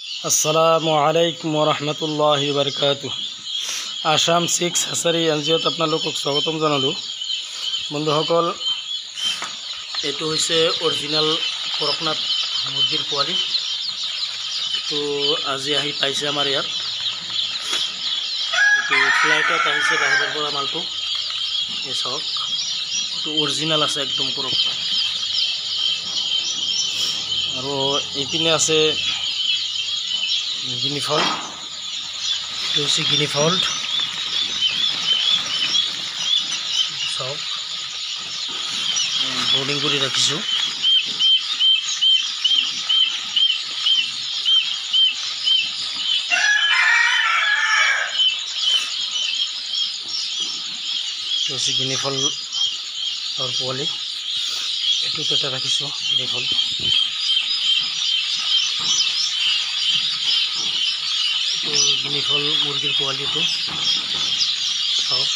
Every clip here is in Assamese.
আসসালামু আলাইকুম ৰহমতুল্লাহি বাৰকাতুহ। আসাম 6 হাছাৰী এনজিঅ'ত আপোনালোকক স্বাগতম জনালোঁ। বন্ধুসকল, এইটো হৈছে অৰিজিনেল কৰকনাথ মুৰ্গীৰ পোৱালি। এইটো আজি আহি পাইছে আমাৰ ইয়াত। এইটো ফ্লাইটত আহিছে বাহিৰৰ পৰা মালটো। এই চাওক, এইটো অৰিজিনেল আছে একদম কৰকনাথ। আৰু এইপিনে আছে গিনি ফল। এইটো হৈছে গিনি ফল্ট। চাওক, বৰ্ডিং কৰি ৰাখিছোঁ। এইটো হৈছে গিনি ফলৰ পোৱালি। এইটোত এটা ৰাখিছোঁ গিনি ফল। গিনি ফল মুৰ্গীৰ পোৱালিটো চাওক।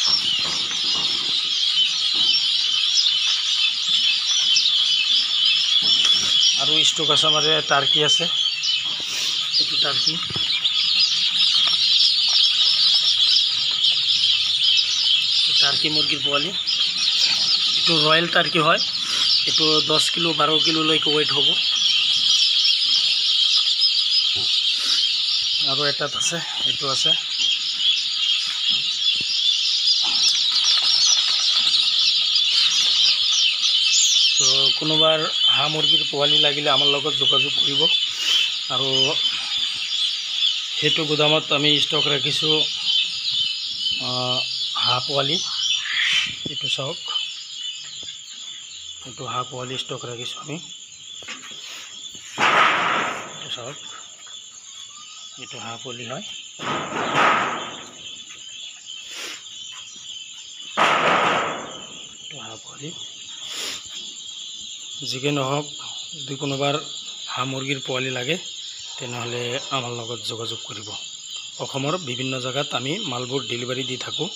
আৰু ষ্টক আছে আমাৰ টাৰ্কি আছে। এইটো টাৰ্কি। টাৰ্কি মুৰ্গীৰ পোৱালি। এইটো ৰয়েল টাৰ্কি হয়। এইটো 10 কিলো 12 কিলোলৈকে ৱেইট হ'ব। আৰু এটাত আছে, এইটো আছে। তো কোনোবাৰ হাঁহ মুৰ্গীৰ পোৱালি লাগিলে আমাৰ লগত যোগাযোগ কৰিব। আৰু সেইটো গুদামত আমি ষ্টক ৰাখিছোঁ হাঁহ পোৱালি। এইটো চাওক, এইটো হাঁহ পোৱালি ষ্টক ৰাখিছোঁ আমি। এইটো চাওক, এইটো হাঁহ পোৱালি হয়। এইটো হাঁহ পোৱালি। যিকি নহওক, যদি কোনোবাৰ হাঁহ মুৰ্গীৰ পোৱালি লাগে তেনেহ'লে আমাৰ লগত যোগাযোগ কৰিব। অসমৰ বিভিন্ন জেগাত আমি মালবোৰ ডেলিভাৰী দি থাকোঁ।